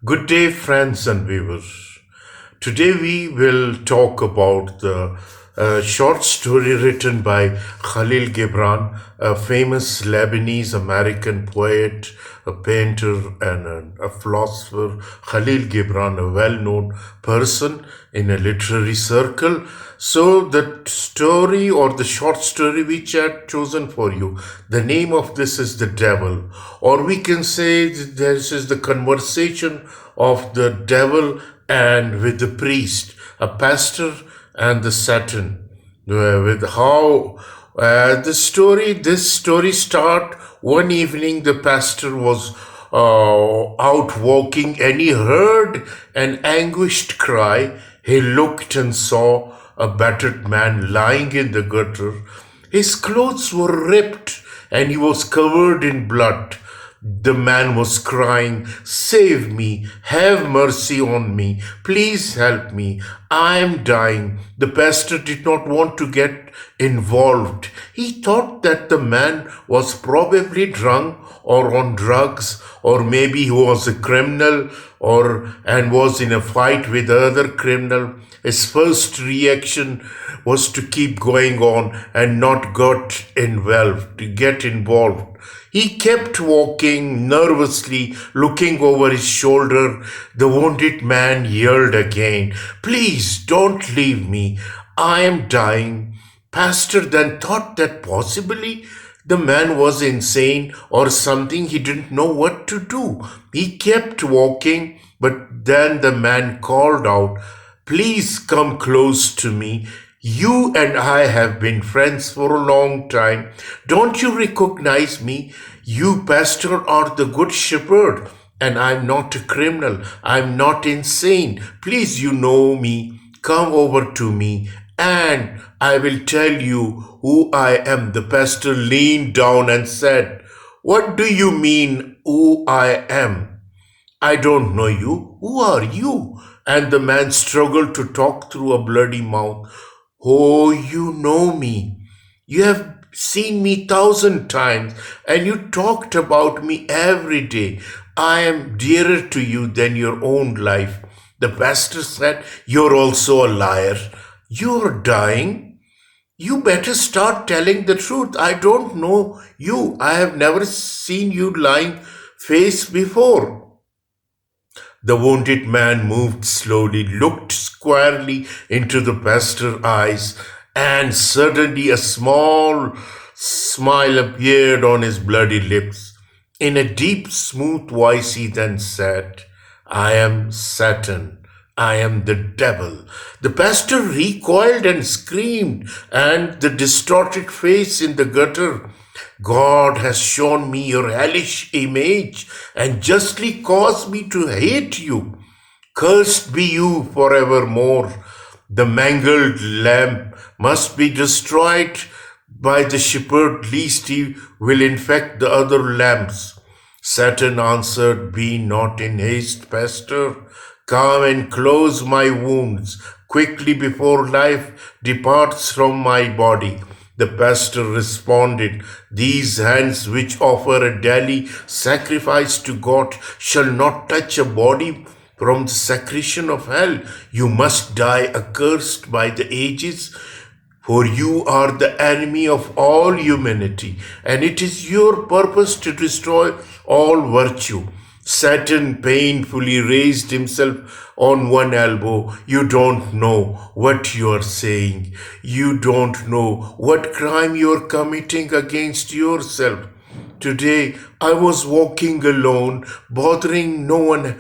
Good day, friends and viewers. Today we will talk about the short story written by Khalil Gibran, a famous Lebanese American poet, a painter, and a philosopher. Khalil Gibran, a well known person in a literary circle. So, the story or the short story which I had chosen for you, the name of this is The Devil, or we can say this is the conversation of the devil and with the priest, a pastor and the Satan. With how this story start one evening. The pastor was out walking and he heard an anguished cry. He looked and saw a battered man lying in the gutter. His clothes were ripped and he was covered in blood. The man was crying, "Save me, have mercy on me, please help me, I am dying." The pastor did not want to get involved. He thought that the man was probably drunk or on drugs, or maybe he was a criminal and was in a fight with other criminal. His first reaction was to keep going on and not get involved. He kept walking nervously, looking over his shoulder. The wounded man yelled again, "Please don't leave me. I am dying." Pastor then thought that possibly the man was insane or something. He didn't know what to do. He kept walking, but then the man called out, "Please come close to me. You and I have been friends for a long time. Don't you recognize me? You, pastor, are the good shepherd, and I'm not a criminal. I'm not insane. Please, you know me. Come over to me, and I will tell you who I am." The pastor leaned down and said, "What do you mean, who I am? I don't know you. Who are you?" And the man struggled to talk through a bloody mouth. "Oh, you know me. You have seen me 1,000 times, and you talked about me every day. I am dearer to you than your own life." The pastor said, "You're also a liar. You're dying. You better start telling the truth. I don't know you. I have never seen you lying face before." The wounded man moved slowly, looked squarely into the pastor's eyes, and suddenly a small smile appeared on his bloody lips. In a deep, smooth voice, he then said, "I am Satan. I am the devil." The pastor recoiled and screamed, and the distorted face in the gutter, "God has shown me your hellish image and justly caused me to hate you. Cursed be you forevermore. The mangled lamb must be destroyed by the shepherd, lest he will infect the other lambs." Satan answered, "Be not in haste, pastor. Come and close my wounds quickly before life departs from my body." The pastor responded, "These hands which offer a daily sacrifice to God shall not touch a body from the secretion of hell. You must die accursed by the ages, for you are the enemy of all humanity, and it is your purpose to destroy all virtue." Satan painfully raised himself on one elbow. "You don't know what you are saying. You don't know what crime you are committing against yourself. Today I was walking alone, bothering no one,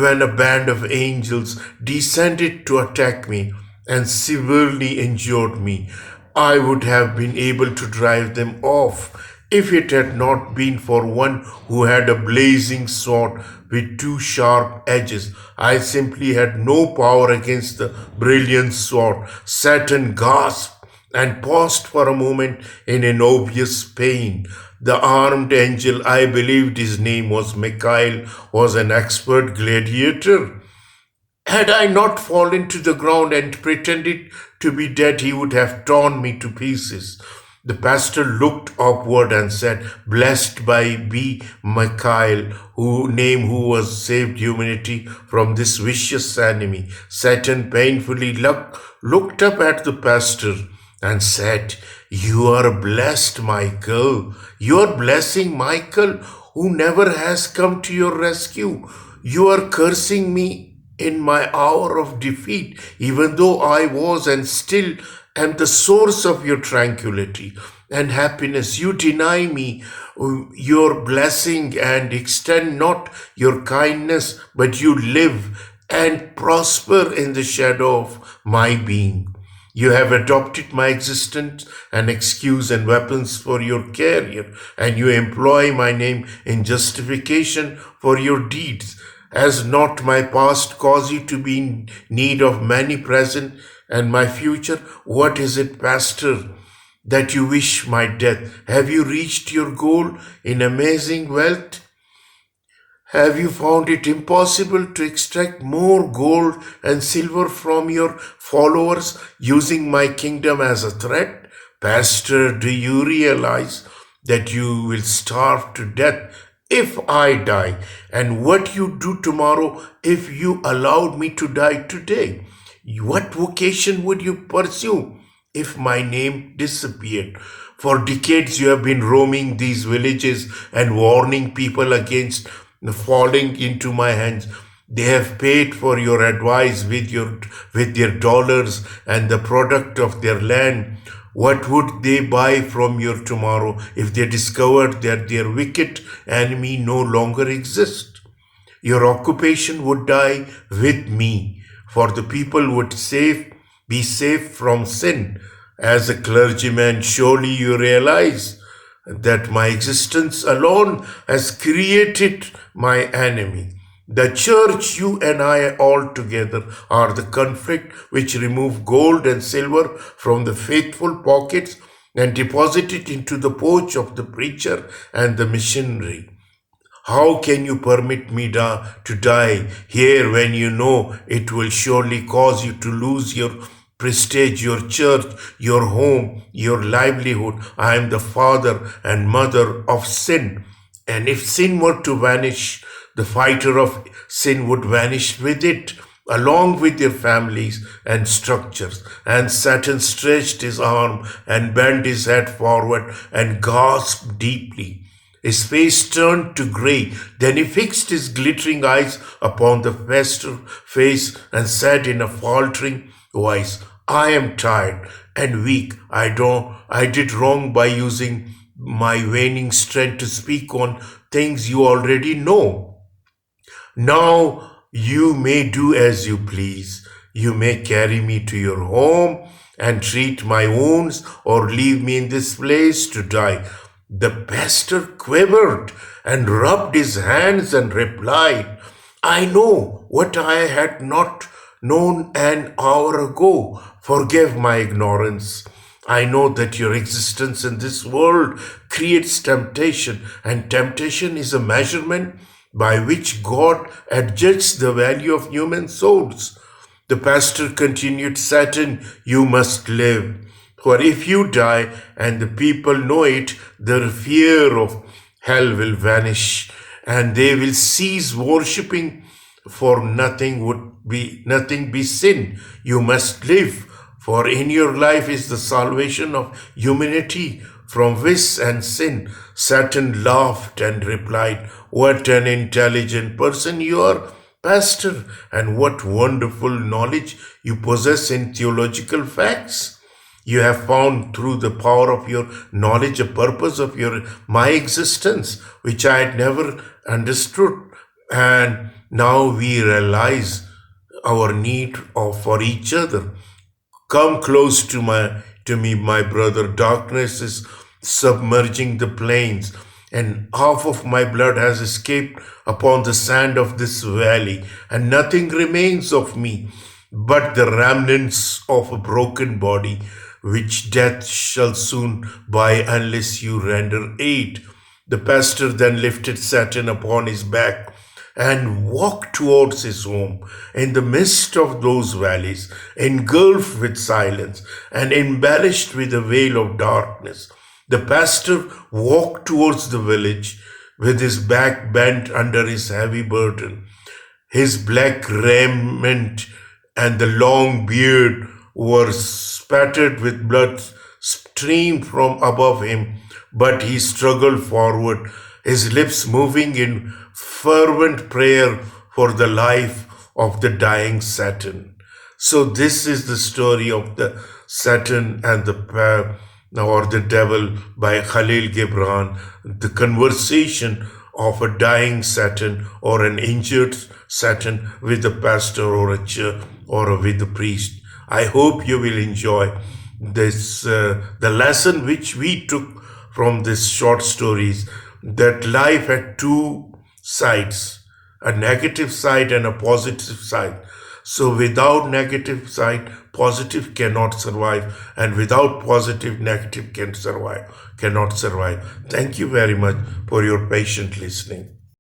when a band of angels descended to attack me and severely injured me. I would have been able to drive them off if it had not been for one who had a blazing sword with two sharp edges. I simply had no power against the brilliant sword." Satan gasped and paused for a moment in an obvious pain. The armed angel, I believed his name was Michael, was an expert gladiator. Had I not fallen to the ground and pretended to be dead, he would have torn me to pieces. The pastor looked upward and said, "Blessed be Michael, who was saved humanity from this vicious enemy." Satan painfully looked up at the pastor and said, "You are blessed, Michael. You are blessing Michael, who never has come to your rescue. You are cursing me in my hour of defeat, even though I was and still am the source of your tranquility and happiness. You deny me your blessing and extend not your kindness, but you live and prosper in the shadow of my being. You have adopted my existence and excuse and weapons for your career, and you employ my name in justification for your deeds. Has not my past caused you to be in need of many present and my future? What is it, Pastor, that you wish my death? Have you reached your goal in amazing wealth? Have you found it impossible to extract more gold and silver from your followers using my kingdom as a threat? Pastor, do you realize that you will starve to death if I die, and what you do tomorrow if you allowed me to die today? What vocation would you pursue if my name disappeared? For decades you have been roaming these villages and warning people against falling into my hands. They have paid for your advice with their dollars and the product of their land. What would they buy from you tomorrow if they discovered that their wicked enemy no longer exists? Your occupation would die with me, for the people would be safe from sin. As a clergyman, surely you realize that my existence alone has created my enemy. The church, you and I all together, are the conflict which remove gold and silver from the faithful pockets and deposit it into the pouch of the preacher and the missionary. How can you permit me to die here when you know it will surely cause you to lose your prestige, your church, your home, your livelihood? I am the father and mother of sin. And if sin were to vanish, the fighter of sin would vanish with it, along with their families and structures. And Satan stretched his arm and bent his head forward and gasped deeply. His face turned to gray. Then he fixed his glittering eyes upon the pastor's face and said in a faltering voice, "I am tired and weak. I did wrong by using my waning strength to speak on things you already know. Now you may do as you please. You may carry me to your home and treat my wounds, or leave me in this place to die." The pastor quivered and rubbed his hands and replied, "I know what I had not known an hour ago. Forgive my ignorance. I know that your existence in this world creates temptation, and temptation is a measurement by which God adjusts the value of human souls." The pastor continued, "Satan, you must live. For if you die and the people know it, the fear of hell will vanish, and they will cease worshipping, for nothing be sin. You must live, for in your life is the salvation of humanity from vice and sin." Satan laughed and replied, "What an intelligent person you are, Pastor, and what wonderful knowledge you possess in theological facts. You have found through the power of your knowledge a purpose of my existence, which I had never understood. And now we realize our need for each other. Come close to me, my brother. Darkness is submerging the plains, and half of my blood has escaped upon the sand of this valley, and nothing remains of me but the remnants of a broken body, which death shall soon buy unless you render aid." The pastor then lifted Satan upon his back, and walked towards his home in the midst of those valleys, engulfed with silence and embellished with a veil of darkness. The pastor walked towards the village with his back bent under his heavy burden. His black raiment and the long beard were spattered with blood streamed from above him, but he struggled forward, his lips moving in fervent prayer for the life of the dying Satan. So this is the story of the Satan and the devil by Khalil Gibran, the conversation of a dying Satan or an injured Satan with a pastor or a church or with a priest. I hope you will enjoy this, the lesson which we took from this short stories, that life had two sides, a negative side and a positive side. So without negative side, positive cannot survive, and without positive, negative cannot survive. Thank you very much for your patient listening.